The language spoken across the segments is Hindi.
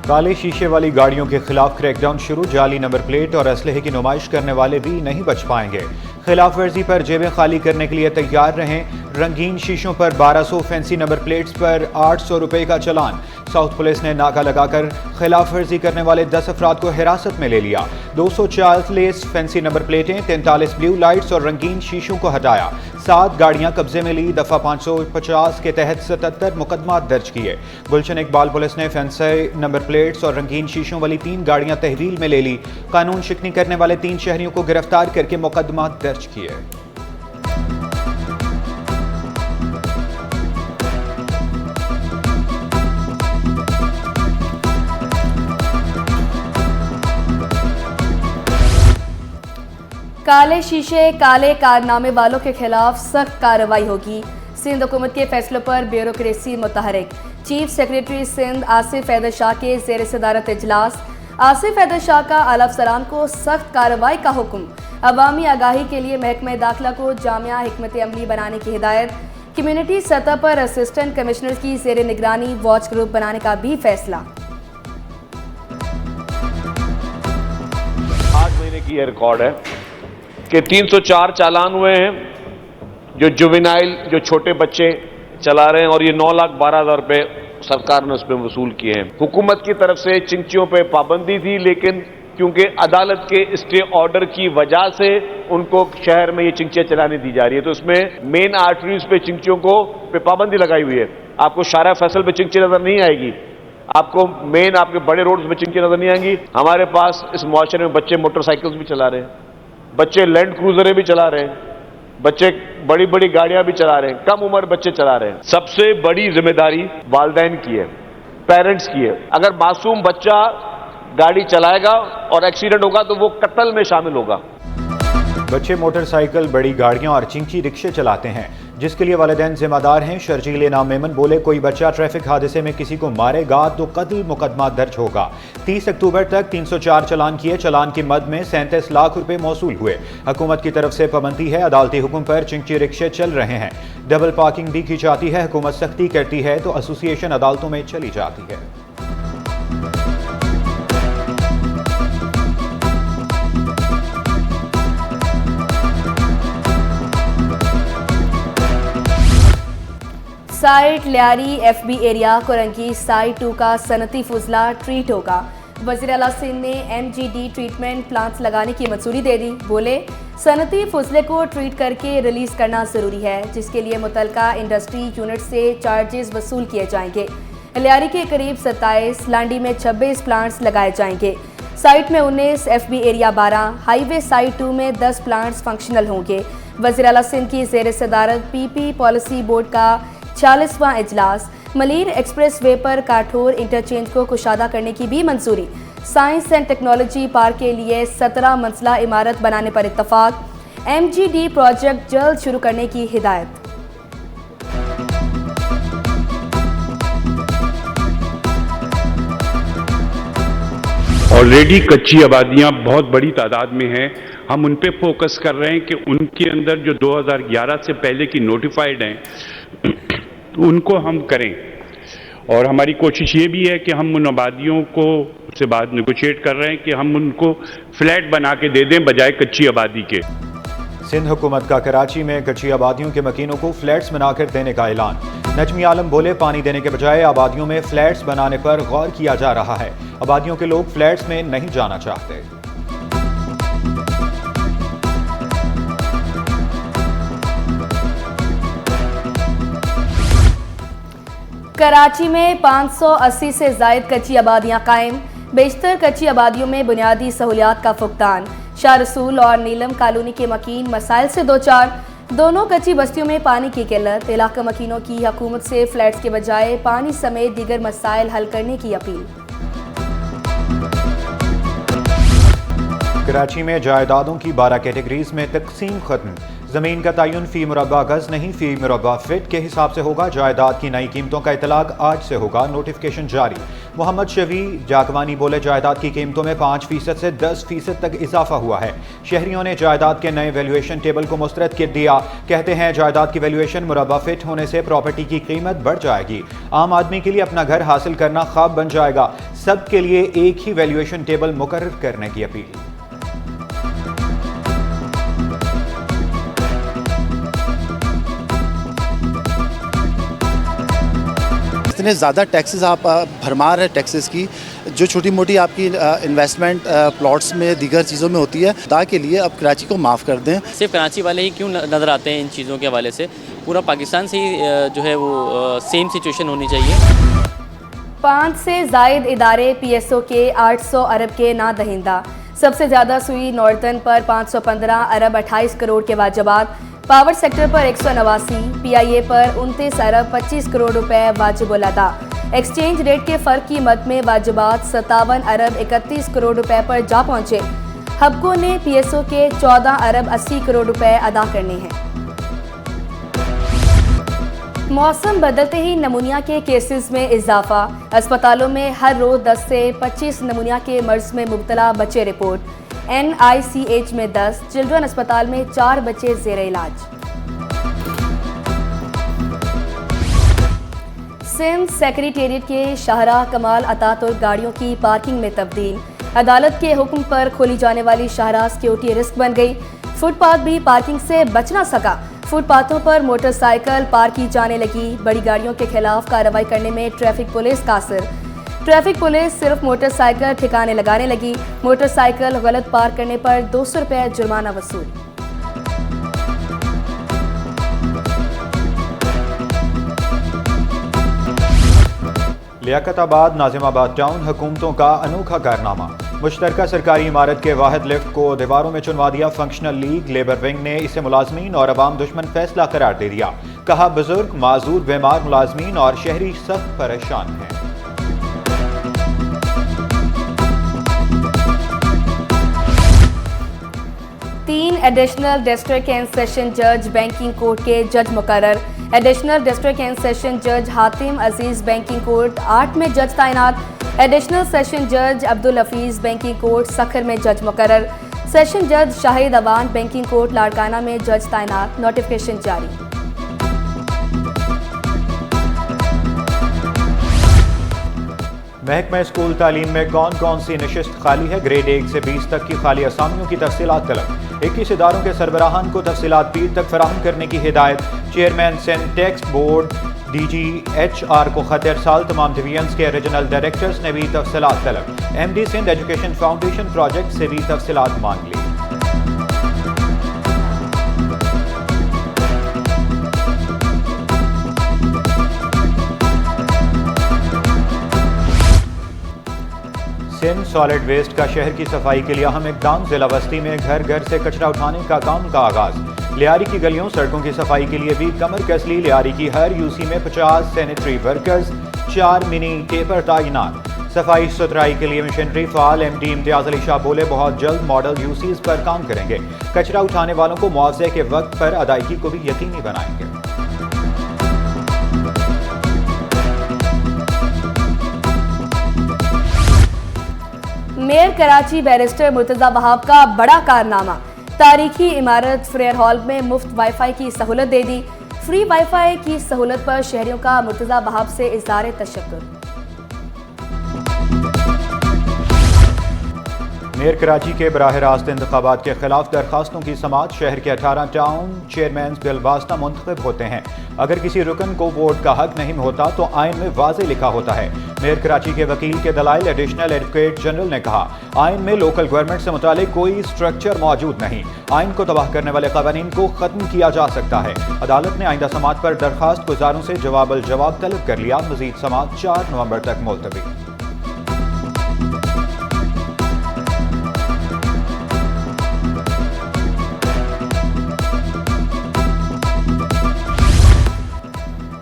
काले शीशे वाली गाड़ियों के खिलाफ क्रैकडाउन शुरू। जाली नंबर प्लेट और असलहे की नुमाइश करने वाले भी नहीं बच पाएंगे। खिलाफ वर्जी पर जेबें खाली करने के लिए तैयार रहें। रंगीन शीशों पर 1200, फैंसी नंबर प्लेट्स पर 800 रुपए का चालान। साउथ पुलिस ने नाका लगाकर खिलाफ वर्जी करने वाले 10 अफराद को हिरासत में ले लिया। 240 फैंसी नंबर प्लेटें, 43 ब्लू लाइट्स और रंगीन शीशों को हटाया। 7 गाड़ियां कब्जे में ली। दफा 550 के तहत 77 मुकदमा दर्ज किए। गुलशन इकबाल पुलिस ने फैंसी नंबर प्लेट्स और रंगीन शीशों वाली 3 गाड़ियां तहवील में ले ली। कानून शिकनी करने वाले 3 शहरियों को गिरफ्तार करके मुकदमा दर्ज किए। काले शीशे, काले कारनामे वालों के खिलाफ सख्त कार्रवाई होगी। सिंध हुकूमत के फैसलों पर ब्यूरोक्रेसी मुतहरिक। चीफ सेक्रेटरी सिंध आसिफ हैदर शाह के ज़ेर सदारत इजलास। आसिफ हैदर शाह का आला अफसरान को सख्त कार्रवाई का हुक्म। अवामी आगाही के लिए महकमा दाखिला को जामिया हिकमत अमली बनाने की हिदायत। कम्युनिटी सतह पर असिस्टेंट कमिश्नर की ज़ेर निगरानी वॉच ग्रुप बनाने का भी फैसला। 8 महीने की यह रिकॉर्ड है कि 304 चालान हुए हैं जो जुवेनाइल, जो छोटे बच्चे चला रहे हैं, और ये 9,12,000 रुपए सरकार ने उस पर वसूल किए हैं। हुकूमत की तरफ से चिंचियों पे पाबंदी थी, लेकिन क्योंकि अदालत के स्टे ऑर्डर की वजह से उनको शहर में ये चिंचियां चलाने दी जा रही है, तो इसमें मेन आर्टरीज पे चिंचियों को पे पाबंदी लगाई हुई है। आपको शारा फैसल पे चिंची नजर नहीं आएगी, आपको मेन आपके बड़े रोड्स में चिंची नजर नहीं आएंगी। हमारे पास इस मुआशरे में बच्चे मोटरसाइकिल्स भी चला रहे हैं, बच्चे लैंड क्रूजरें भी चला रहे हैं, बच्चे बड़ी बड़ी गाड़ियां भी चला रहे हैं, कम उम्र बच्चे चला रहे हैं। सबसे बड़ी जिम्मेदारी वालिदैन की है, पेरेंट्स की है। अगर मासूम बच्चा गाड़ी चलाएगा और एक्सीडेंट होगा तो वो कत्ल में शामिल होगा। बच्चे मोटरसाइकिल, बड़ी गाड़ियां और चिंची रिक्शे चलाते हैं, जिसके लिए वालिदैन जिम्मेदार हैं। शर्जील इनाम मेमन बोले, कोई बच्चा ट्रैफिक हादसे में किसी को मारेगा तो कत्ल मुकदमा दर्ज होगा। 30 अक्टूबर तक 304 चालान किए। चालान की मद में 37 लाख रुपए मौसूल हुए। हुकूमत की तरफ से पाबंदी है। अदालती हुक्म पर चिंची रिक्शे चल रहे हैं। डबल पार्किंग भी की जाती है। हुकूमत सख्ती करती है तो एसोसिएशन अदालतों में चली जाती है। Site Lyari FB area Korangi site 2 का सनती फुजला ट्रीट होगा। वज़ीर आला सिंध ने MGD ट्रीटमेंट प्लांट्स लगाने की मंजूरी दे दी। बोले, सनती फुजले को ट्रीट करके रिलीज करना जरूरी है, जिसके लिए मुतलका इंडस्ट्री यूनिट से चार्जेस वसूल किए जाएंगे। लियारी के करीब 27, लांडी में 26 प्लांट्स लगाए जाएंगे। साइट में 19, FB एरिया 12, हाईवे साइट 2 में 10 प्लांट्स फंक्शनल होंगे। वज़ीर आला सिंध की ज़ेर सदारत PP पॉलिसी बोर्ड का 40वां इजलास। मलीर एक्सप्रेस वे पर काठोर इंटरचेंज को कुशादा करने की भी मंजूरी। साइंस एंड टेक्नोलॉजी पार्क के लिए 17 मंजिला इमारत बनाने पर इत्तफाक। MGD प्रोजेक्ट जल्द शुरू करने की हिदायत। ऑलरेडी कच्ची आबादियां बहुत बड़ी तादाद में हैं। हम उन पे फोकस कर रहे हैं कि उनके अंदर जो 2011 से पहले की नोटिफाइड हैं उनको हम करें, और हमारी कोशिश ये भी है कि हम उन आबादियों को से बात नेगोशिएट कर रहे हैं कि हम उनको फ्लैट बना के दे दें बजाय कच्ची आबादी के। सिंध हुकूमत का कराची में कच्ची आबादियों के मकीनों को फ्लैट्स बनाकर देने का ऐलान। नजमी आलम बोले, पानी देने के बजाय आबादियों में फ्लैट्स बनाने पर गौर किया जा रहा है। आबादियों के लोग फ्लैट्स में नहीं जाना चाहते। कराची में 580 से जायद कच्ची आबादियां कायम। बेशतर कच्ची आबादियों में बुनियादी सहूलियात का फुकदान। शाह रसूल और नीलम कॉलोनी के मकीन मसाइल से 2-4। दोनों कच्ची बस्तियों में पानी की किल्लत। इलाका मकीनों की हुकूमत से फ्लैट्स के बजाय पानी समेत दीगर मसाइल हल करने की अपील। कराची में जायदादों की 12 कैटेगरीज में तकसीम खत्म। जमीन का तयन फी मुरबा गज नहीं फी मुरबा फिट के हिसाब से होगा। जायदाद की नई कीमतों का इतलाक आज से होगा, नोटिफिकेशन जारी। मोहम्मद शफी जाकवानी बोले, जायदाद की कीमतों में 5% से 10% तक इजाफा हुआ है। शहरियों ने जायदाद के नए वैल्यूएशन टेबल को मुस्तरद कर दिया। कहते हैं जायदाद की वैल्यूएशन मुरबा फिट होने से प्रॉपर्टी की कीमत बढ़ जाएगी। आम आदमी के लिए अपना घर हासिल करना ख्वाब बन जाएगा। सबके लिए एक ही वैल्यूएशन टेबल मुकर्रर करने की अपील। इतने ज़्यादा टैक्सेस आप भरमार है टैक्सेस की, जो छोटी मोटी आपकी इन्वेस्टमेंट प्लॉट्स में दीगर चीज़ों में होती है, अदा के लिए अब कराची को माफ़ कर दें। सिर्फ कराची वाले ही क्यों नज़र आते हैं इन चीज़ों के हवाले से, पूरा पाकिस्तान से ही जो है वो सेम सिचुएशन होनी चाहिए। 5 से ज़ायद इदारे PSO के 800 अरब के ना दहिंदा। सबसे ज़्यादा सुई नॉर्थर्न पर 515 अरब 28 करोड़ के वाजबात, पावर सेक्टर पर 189, PIA पर 29 अरब 25 करोड़ रुपए वाजिबुल अदा। एक्सचेंज रेट के फ़र्क की मद में वाजबात 57 अरब 31 करोड़ रुपए पर जा पहुँचे। हबको ने PSO के 14 अरब 80 करोड़ रुपए अदा करने हैं। मौसम बदलते ही नमूनिया के केसेस में इजाफा। अस्पतालों में हर रोज 10 से 25 नमूनिया के मर्ज में मुब्तला बच्चे रिपोर्ट। NICH में 10, चिल्ड्रन अस्पताल में 4 बच्चे ज़ेर इलाज। सिंध सेक्रेटेरिएट के शाहराह कमाल अतातुर्क गाड़ियों की पार्किंग में तब्दील। अदालत के हुक्म पर खोली जाने वाली शाहराह सिक्योरिटी रिस्क बन गई। फुटपाथ भी पार्किंग से बच ना सका। फुटपाथों पर मोटरसाइकिल पार्क की जाने लगी। बड़ी गाड़ियों के खिलाफ कार्रवाई करने में ट्रैफिक पुलिस कासिर। ट्रैफिक पुलिस सिर्फ मोटरसाइकिल ठिकाने लगाने लगी। मोटरसाइकिल गलत पार्क करने पर 200 रुपये जुर्माना वसूल। लियाकताबाद नाजिमाबाद टाउन हुकूमतों का अनोखा कारनामा। मुश्तरका सरकारी इमारत के वाहिद लिफ्ट को दीवारों में चुनवा दिया फंक्शनल लीग। लेबर विंग ने इसे मुलाजमीन और अवाम दुश्मन फैसला करार दे दिया। कहा, बुजुर्ग, माजूर, बीमार मुलाजमीन और शहरी सख्त परेशान हैं। तीन एडिशनल डिस्ट्रिक्ट एंड सेशन जज बैंकिंग कोर्ट के जज मुकर्रर। एडिशनल डिस्ट्रिक्ट एंड सेशन जज हातिम अजीज बैंकिंग कोर्ट 8 में जज तैनात। एडिशनल सेशन जज अब्दुल हफीज बैंकिंग कोर्ट सखर में जज मुकर्रर। सेशन जज शाहिद अवान बैंकिंग कोर्ट लाड़काना में जज तैनात। नोटिफिकेशन जारी। महकमा स्कूल तालीम में कौन कौन सी नशिस्त खाली है? ग्रेड 1 से 20 तक की खाली असामियों की तफसीलात तलब। 21 इदारों के सरबराहान को तफसीलात पीर तक फराहम करने की हिदायत। Chairman Sindh tax board DG HR को खत इरसाल। तमाम डिवीजन्स के रीजनल डायरेक्टर्स ने भी तफसीलात तलब। MD Sindh education foundation project से भी तफसीलात मांग ली। सिंध सॉलिड वेस्ट का शहर की सफाई के लिए अहम इकदाम। जिला बस्ती में घर घर से कचरा उठाने का काम का आगाज। लियारी की गलियों सड़कों की सफाई के लिए भी कमर कसली। लियारी की हर UC में 50 सैनिटरी वर्कर्स, 4 मिनी टेपर तैनात। सफाई सुथराई के लिए मशीनरी फाल। MD इम्तियाज अली शाह बोले, बहुत जल्द मॉडल UCs पर काम करेंगे। कचरा उठाने वालों को मुआवजे के वक्त पर अदायगी को भी यकीनी बनाएंगे। मेयर कराची बैरिस्टर मुर्तजा वहाब का बड़ा कारनामा। तारीखी इमारत फ्रेयर हॉल में मुफ्त वाईफाई की सहूलत दे दी। फ्री वाईफाई की सहूलत पर शहरियों का मुर्तजा वहाब से इज़हार तशक्कुर। मेयर कराची के बराह रास्त इंतखाबात के खिलाफ दरखास्तों की समाअत। शहर के 18 टाउन चेयरमैन बिलवास्ता मुंतखब होते हैं। अगर किसी रुकन को वोट का हक नहीं होता तो आइन में वाज़े लिखा होता है। मेयर कराची के वकील के दलाइल। एडिशनल एडवोकेट जनरल ने कहा, आइन में लोकल गवर्नमेंट से मुतालिक कोई स्ट्रक्चर मौजूद नहीं। आइन को तबाह करने वाले कवानीन को खत्म किया जा सकता है। अदालत ने आइंदा समाअत पर दरखास्त गुजारों से जवाब तलब कर लिया। मजीद समाअत 4 नवंबर तक मुलतवी।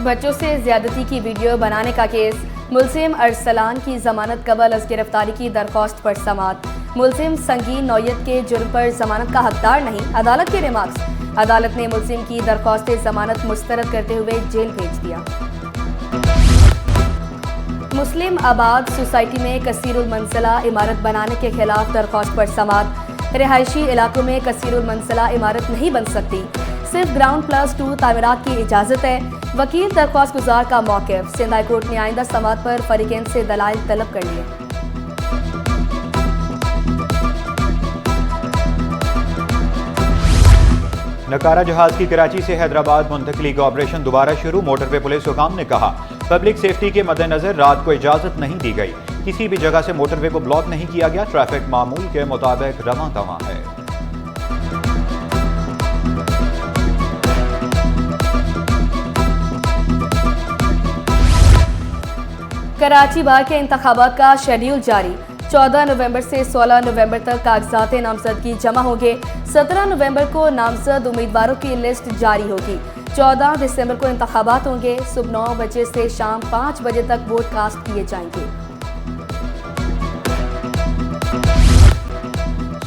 बच्चों से ज्यादती की वीडियो बनाने का केस। मुलजिम अरसलान की जमानत कबल अज गिरफ्तारी की दरख्वास्त पर समाअत। मुलजिम संगीन नौयत के जुर्म पर जमानत का हकदार नहीं। अदालत के रिमार्क्स। अदालत ने मुलजिम की दरख्वास्त जमानत मुस्तरद करते हुए जेल भेज दिया। मुस्लिम आबाद सोसाइटी में कसीरुल मंजिला इमारत बनाने के खिलाफ दरख्वास्त पर समाअत। रिहायशी इलाकों में कसीरुल मंजिला इमारत नहीं बन सकती, सिर्फ ग्राउंड +2 तामीरात की इजाज़त है। वकील दरख्वास्त गुजार का मौक़िफ़। सिंध हाई कोर्ट ने आइंदा समाअत पर फरीकैन से दलाइल तलब कर लिए। नकारा जहाज की कराची से हैदराबाद मुंतकली का ऑपरेशन दोबारा शुरू। मोटरवे पुलिस हुकाम ने कहा, पब्लिक सेफ्टी के मद्देनजर रात को इजाजत नहीं दी गई। किसी भी जगह से मोटरवे को ब्लॉक नहीं किया गया। ट्रैफिक मामूल के मुताबिक रवां दवां है। कराची बार के इंतखाबात का शेड्यूल जारी। 14 नवंबर से 16 नवंबर तक कागजात नामजदगी जमा होंगे। 17 नवंबर को नामजद उम्मीदवारों की लिस्ट जारी होगी। 14 दिसंबर को इंतखाबात होंगे। सुबह 9 बजे से शाम 5 बजे तक वोट कास्ट किए जाएंगे।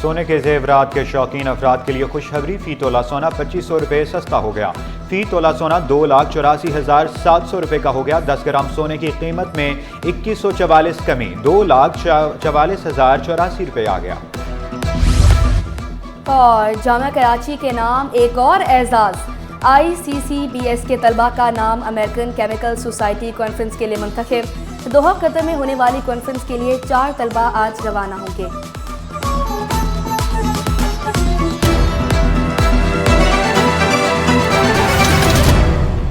सोने के जेवरात के शौकीन अफराद के लिए खुशखबरी। फी तोला सोना 2500 रुपये सस्ता हो गया। फी तोला सोना 2,84,700 रुपये का हो गया। 10 ग्राम सोने की कीमत में 2144 कमी 2,44,084 रुपये आ गया। और जामिया कराची के नाम एक और एजाज। ICCBS के तलबा का नाम अमेरिकन केमिकल सोसाइटी कॉन्फ्रेंस के लिए मुंतखब। दोहा कतर में होने वाली कॉन्फ्रेंस के लिए 4 तलबा आज रवाना होंगे।